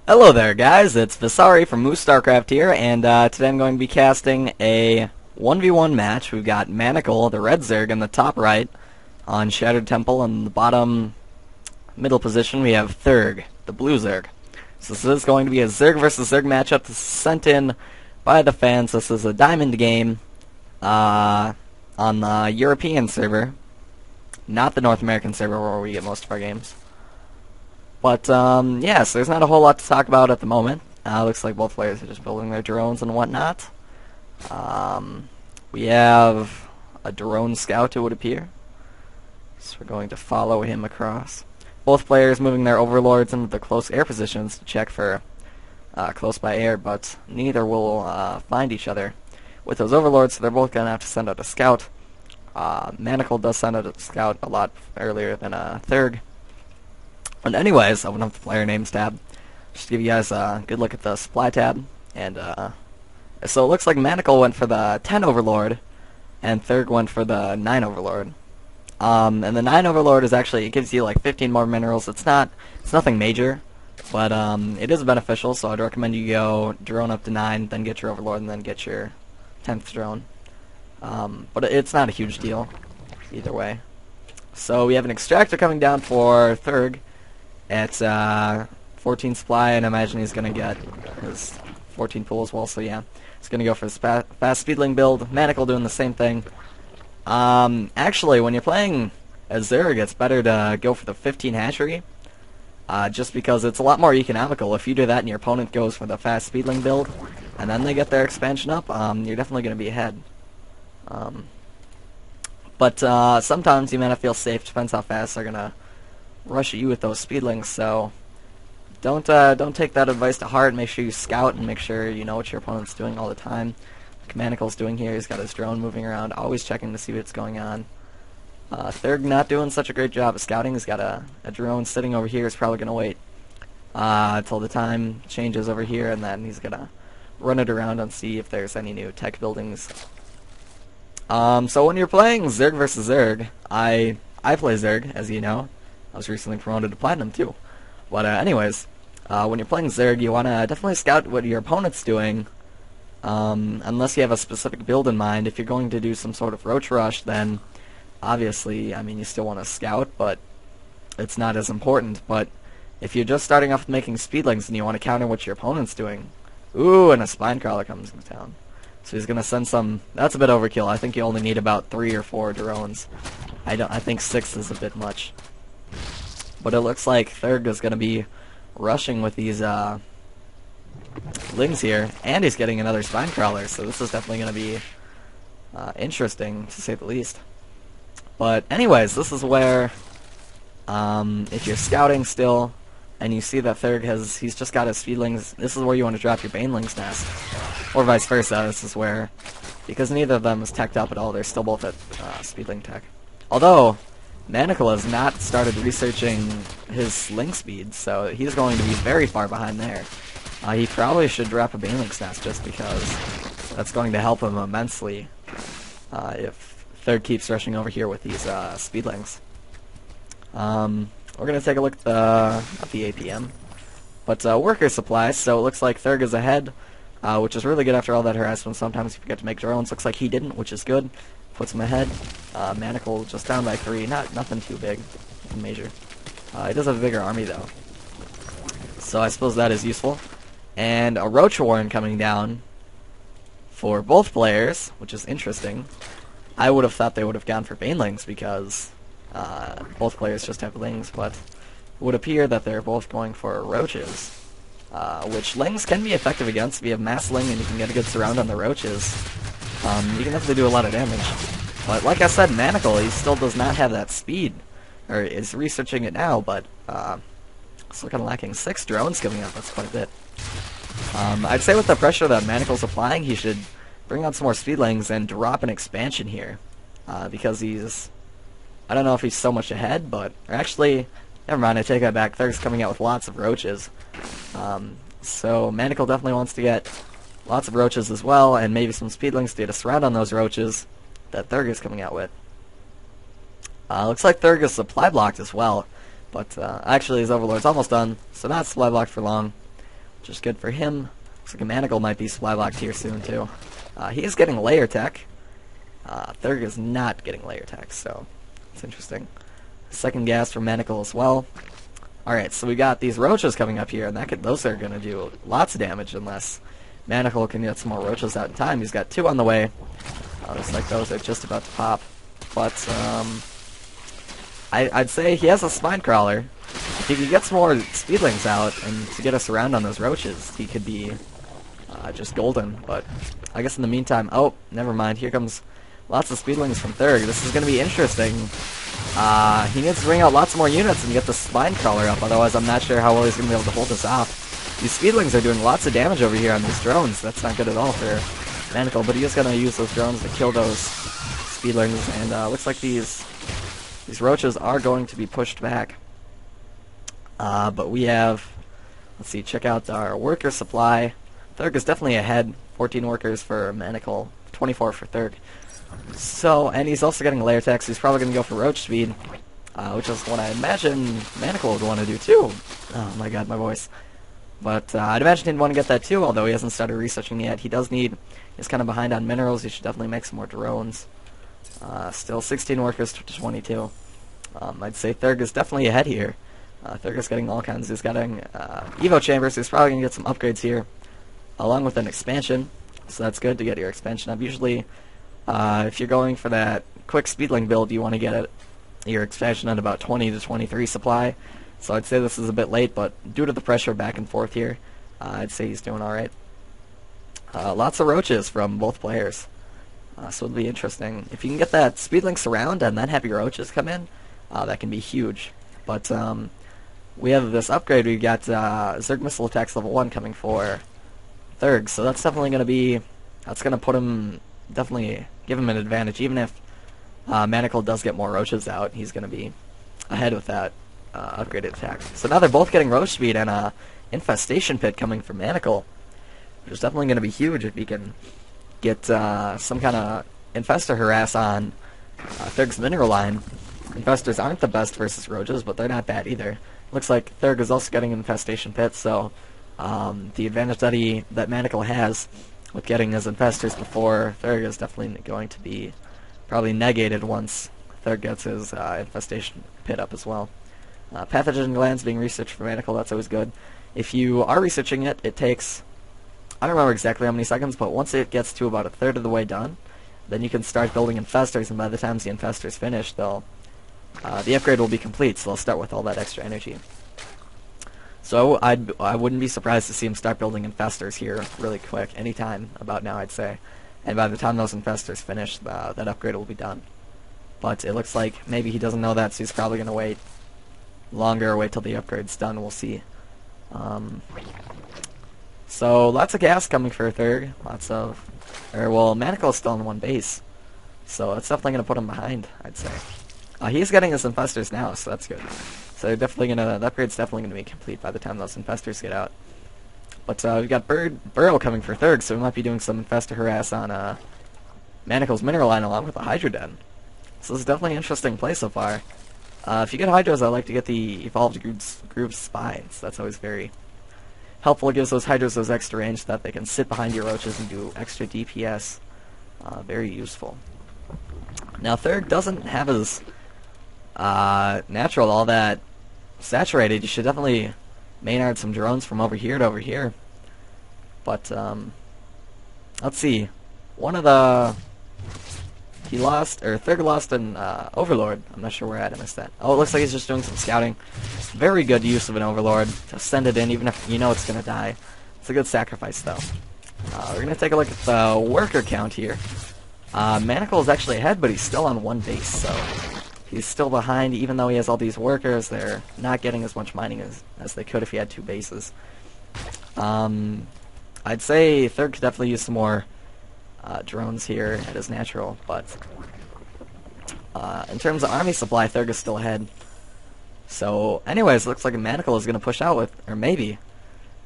Hello there, guys. It's Visari from MooStarcraft here, and today I'm going to be casting a 1v1 match. We've got Manical, the red Zerg, in the top right on Shattered Temple, and in the bottom middle position we have Therg, the blue Zerg. So this is going to be a Zerg versus Zerg matchup. This is sent in by the fans. This is a diamond game on the European server, not the North American server where we get most of our games. But, yeah, so there's not a whole lot to talk about at the moment. Looks like both players are just building their drones and whatnot. We have a drone scout, it would appear. So we're going to follow him across. Both players moving their overlords into the close air positions to check for close by air, but neither will find each other with those overlords, so they're both going to have to send out a scout. Manical does send out a scout a lot earlier than Therg. And anyways, open up the player names tab, just to give you guys a good look at the supply tab. And so it looks like Manical went for the 10 Overlord, and Therg went for the 9 Overlord. And the 9 Overlord is actually, it gives you like 15 more minerals. It's nothing major, but it is beneficial. So I'd recommend you go drone up to 9, then get your Overlord, and then get your 10th drone. But it's not a huge deal either way. So we have an extractor coming down for Therg. It's 14 supply, and I imagine he's going to get his 14 pool as well, so yeah. He's going to go for his fast speedling build. Manical doing the same thing. Actually, when you're playing as Zerg, it's better to go for the 15 hatchery, just because it's a lot more economical. If you do that and your opponent goes for the fast speedling build, and then they get their expansion up, you're definitely going to be ahead. But sometimes you may not feel safe, depends how fast they're going to rush at you with those speedlings, so don't take that advice to heart. Make sure you scout and make sure you know what your opponent's doing all the time. Like Manical's doing here, he's got his drone moving around, always checking to see what's going on. Therg not doing such a great job of scouting. He's got a drone sitting over here. He's probably going to wait till the time changes over here, and then he's going to run it around and see if there's any new tech buildings. So when you're playing Zerg versus Zerg, I play Zerg, as you know. I was recently promoted to Platinum, too. But anyways, when you're playing Zerg, you want to definitely scout what your opponent's doing, unless you have a specific build in mind. If you're going to do some sort of roach rush, then obviously, I mean, you still want to scout, but it's not as important. But if you're just starting off with making speedlings and you want to counter what your opponent's doing, ooh, and a spine crawler comes into town. So he's going to send some. That's a bit overkill. I think you only need about 3 or 4 drones. I think 6 is a bit much. But it looks like Therg is going to be rushing with these lings here, and he's getting another spine crawler, so this is definitely going to be interesting, to say the least. But anyways, this is where, if you're scouting still, and you see that Therg he's just got his speedlings, this is where you want to drop your baneling's nest. Or vice versa, this is where, because neither of them is teched up at all, they're still both at speedling tech. Although, Manical has not started researching his link speed, so he's going to be very far behind there. He probably should drop a baneling's nest just because that's going to help him immensely if Therg keeps rushing over here with these speedlings. We're going to take a look at the APM. But worker supplies, so it looks like Therg is ahead, which is really good after all that harassment. Sometimes you forget to make drones. Looks like he didn't, which is good. Puts him ahead. Manical just down by 3. Nothing too big. Nothing major. He does have a bigger army, though. So I suppose that is useful. And a Roach Warren coming down for both players, which is interesting. I would have thought they would have gone for banelings because both players just have lings, but it would appear that they're both going for roaches, which lings can be effective against. If you have mass ling and you can get a good surround on the roaches, you can definitely do a lot of damage. But like I said, Manical, he still does not have that speed, or is researching it now, but it's looking lacking. 6 drones coming up, that's quite a bit. I'd say with the pressure that Manacle's applying, he should bring out some more speedlings and drop an expansion here, because he's, I don't know if he's so much ahead, but actually, never mind, I take that back. Therg's coming out with lots of roaches. So Manical definitely wants to get lots of roaches as well, and maybe some speedlings to get a surround on those roaches that Therg is coming out with. Looks like Therg is supply blocked as well, but actually his Overlord's almost done, so not supply blocked for long. which is good for him. Looks like a Manical might be supply locked here soon too. He is getting layer tech. Therg is not getting layer tech, so it's interesting. Second gas from Manical as well. Alright, so we got these roaches coming up here, and those are going to do lots of damage unless Manical can get some more roaches out in time. He's got 2 on the way. Looks like those are just about to pop. But I'd say he has a spine crawler. If he could get some more speedlings out and to get us around on those roaches, he could be just golden. But I guess in the meantime, oh, never mind. Here comes lots of speedlings from Therg. This is going to be interesting. He needs to bring out lots more units and get the spine crawler up. Otherwise, I'm not sure how well he's going to be able to hold this off. These speedlings are doing lots of damage over here on these drones. That's not good at all for Manical, but he is going to use those drones to kill those speedlings. And looks like these roaches are going to be pushed back. But we have, let's see, check out our worker supply. Therg is definitely ahead. 14 workers for Manical, 24 for Therg. So, and he's also getting layer tech, so he's probably going to go for roach speed, which is what I imagine Manical would want to do too. Oh my god, my voice. But I'd imagine he'd want to get that too, although he hasn't started researching yet. He's kind of behind on minerals. He should definitely make some more drones. Still 16 workers to 22. I'd say Therg is definitely ahead here. Therg is getting all kinds. He's getting Evo chambers. He's probably going to get some upgrades here, along with an expansion. So that's good to get your expansion up. Usually, if you're going for that quick speedling build, you want to get your expansion at about 20 to 23 supply. So I'd say this is a bit late, but due to the pressure back and forth here, I'd say he's doing alright. Lots of roaches from both players. So it'll be interesting. If you can get that speedling surround and then have your roaches come in, that can be huge. But we have this upgrade. We've got Zerg missile attacks level 1 coming for Therg, so that's definitely going to be, that's going to put him, definitely give him an advantage. Even if Manical does get more roaches out, he's going to be ahead with that upgraded attack. So now they're both getting roach speed and a infestation pit coming from Manical, which is definitely going to be huge if he can get some kind of infestor harass on Therg's mineral line. Infestors aren't the best versus roaches, but they're not bad either. Looks like Therg is also getting infestation pits, so the advantage that Manical has with getting his infestors before Therg is definitely going to be probably negated once Therg gets his infestation pit up as well. Pathogen glands being researched for Manical, that's always good. If you are researching it, it takes, I don't remember exactly how many seconds, but once it gets to about a third of the way done, then you can start building infestors, and by the time the infestors finish, the upgrade will be complete, so they'll start with all that extra energy. So I wouldn't be surprised to see him start building infestors here really quick, anytime about now, I'd say. And by the time those infestors finish, that upgrade will be done. But it looks like maybe he doesn't know that, so he's probably going to wait longer, or wait till the upgrade's done. We'll see. So lots of gas coming for Therg. Well, Manical is still in one base, so it's definitely going to put him behind, I'd say. He's getting his infestors now, so that's good. So the upgrade's definitely gonna be complete by the time those infestors get out. But we've got Burrow coming for Therg, so we might be doing some infestor harass on Manical's mineral line along with the Hydra Den. So this is definitely an interesting play so far. If you get Hydras, I like to get the evolved groove spines. That's always very helpful. It gives those Hydras those extra range so that they can sit behind your roaches and do extra DPS. Very useful. Now Therg doesn't have his natural all that saturated. You should definitely Maynard some drones from over here to over here. But let's see. Therg lost an Overlord. I'm not sure where I missed that. Oh, it looks like he's just doing some scouting. Very good use of an Overlord to send it in, even if you know it's gonna die. It's a good sacrifice, though. We're gonna take a look at the worker count here. Manical is actually ahead, but he's still on one base, so he's still behind. Even though he has all these workers, they're not getting as much mining as they could if he had 2 bases. I'd say Therg could definitely use some more drones here at his natural, but in terms of army supply, Therg is still ahead. So, anyways, looks like Manical is going to push out with, or maybe,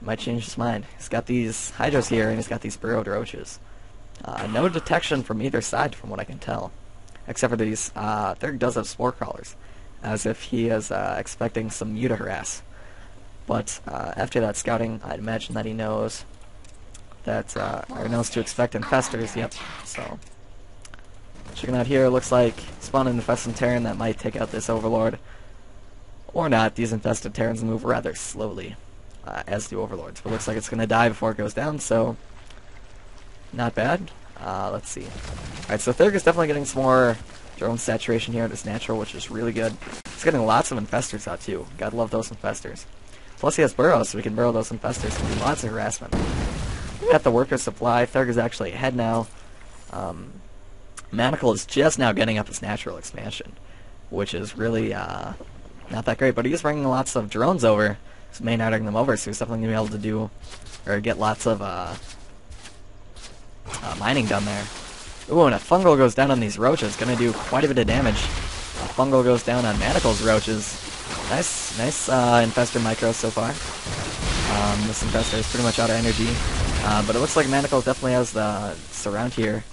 might change his mind. He's got these Hydras here, and he's got these burrowed roaches. No detection from either side, from what I can tell. Except for these, Therg does have spore crawlers, as if he is expecting some Muta harass. But after that scouting, I'd imagine that he knows that, or knows to expect infestors. Yep. So checking out here, looks like spawn an infested Terran that might take out this Overlord, or not. These infested Terrans move rather slowly, as do Overlords. But looks like it's gonna die before it goes down. So not bad. Let's see. Alright, so Therg is definitely getting some more drone saturation here at his natural, which is really good. He's getting lots of infestors out too. Gotta love those infestors. Plus he has burrows, so we can burrow those infestors and do lots of harassment. At the worker supply, Therg is actually ahead now. Manical is just now getting up his natural expansion, which is really not that great, but he is bringing lots of drones over. He's main-outing them over, so he's definitely going to be able to do, or get lots of mining done there. Ooh, and a fungal goes down on these roaches, going to do quite a bit of damage. A fungal goes down on Manical's roaches. Nice infestor micro so far. This infestor is pretty much out of energy, but it looks like Manical definitely has the surround here.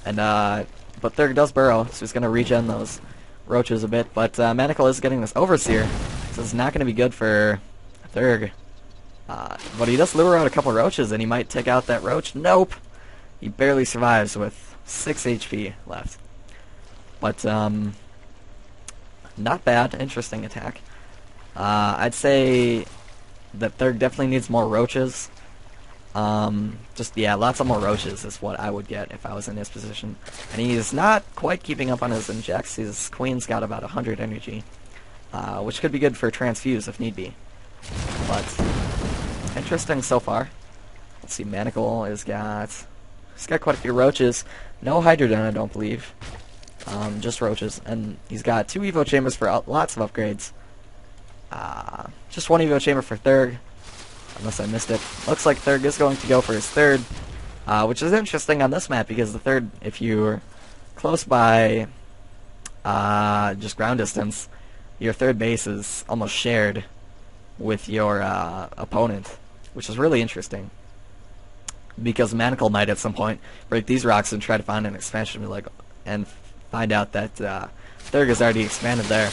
And but Therg does burrow, so he's going to regen those roaches a bit. But Manical is getting this Overseer, so it's not going to be good for Therg. But he does lure out a couple roaches, and he might take out that roach. Nope! He barely survives with 6 HP left. But not bad. Interesting attack. I'd say that Therg definitely needs more roaches. Yeah, lots of more roaches is what I would get if I was in his position. And he's not quite keeping up on his injects. His Queen's got about 100 energy, which could be good for transfuse if need be. But interesting so far. Let's see, Manical he's got quite a few roaches. No Hydrodon, I don't believe. Just roaches. And he's got 2 Evo chambers for lots of upgrades. Just 1 Evo chamber for Therg, unless I missed it. Looks like Therg is going to go for his third, which is interesting on this map because the third, if you're close by just ground distance, your third base is almost shared with your opponent, which is really interesting. Because Manical might at some point break these rocks and try to find an expansion and find out that Therg has already expanded there.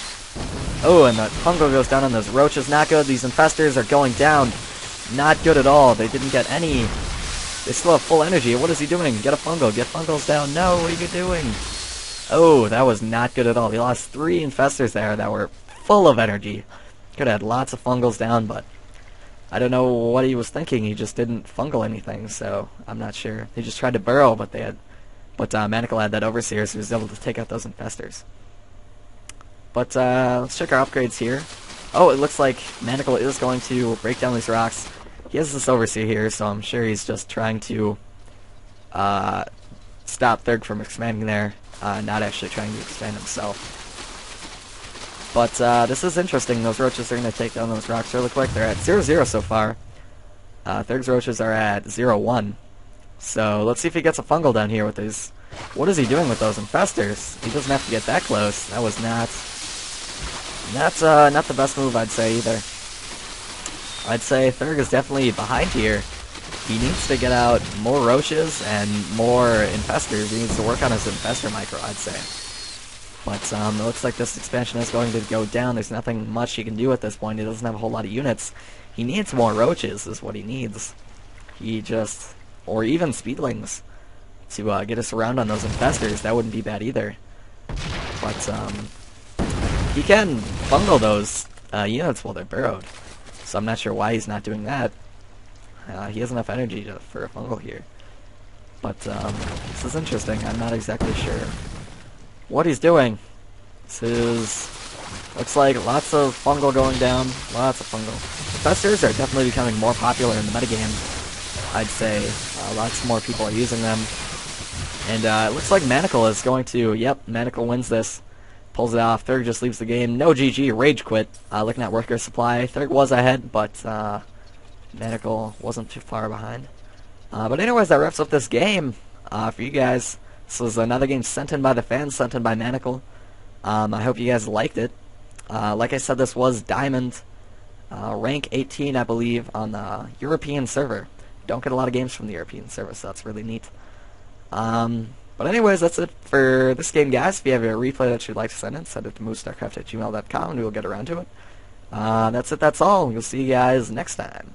Oh, and the fungal goes down on those roaches. Not good. These infestors are going down. Not good at all. They didn't get any. They still have full energy. What is he doing? Get a fungal. Get fungals down. No, what are you doing? Oh, that was not good at all. He lost 3 infestors there that were full of energy. Could have had lots of fungals down, but I don't know what he was thinking. He just didn't fungal anything, so I'm not sure. He just tried to burrow, but Manical had that Overseer, so he was able to take out those infestors. But let's check our upgrades here. Oh, it looks like Manical is going to break down these rocks. He has this Overseer here, so I'm sure he's just trying to stop Therg from expanding there, not actually trying to expand himself. But this is interesting. Those roaches are going to take down those rocks really quick. They're at 0-0 so far. Therg's roaches are at 0-1. So let's see if he gets a fungal down here with his... What is he doing with those infestors? He doesn't have to get that close. That was not the best move, I'd say, either. I'd say Therg is definitely behind here. He needs to get out more roaches and more infestors. He needs to work on his infestor micro, I'd say. But it looks like this expansion is going to go down. There's nothing much he can do at this point. He doesn't have a whole lot of units. He needs more roaches is what he needs. Or even speedlings to get us around on those infestors. That wouldn't be bad either. But he can fungal those units while they're burrowed. So I'm not sure why he's not doing that. He has enough energy for a fungal here. But this is interesting. I'm not exactly sure what he's doing. Looks like lots of fungal going down. Lots of fungal. Infestors are definitely becoming more popular in the metagame, I'd say. Lots more people are using them. And it looks like Manical is going to... Yep, Manical wins this. Pulls it off. Therg just leaves the game. No GG. Rage quit. Looking at worker supply. Therg was ahead, but Manical wasn't too far behind. But anyways, that wraps up this game for you guys. This was another game sent in by the fans, sent in by Manical. I hope you guys liked it. Like I said, this was Diamond. Rank 18, I believe, on the European server. Don't get a lot of games from the European server, so that's really neat. But anyways, that's it for this game, guys. If you have a replay that you'd like to send it to MooStarcraft@gmail.com, and we'll get around to it. That's it. That's all. We'll see you guys next time.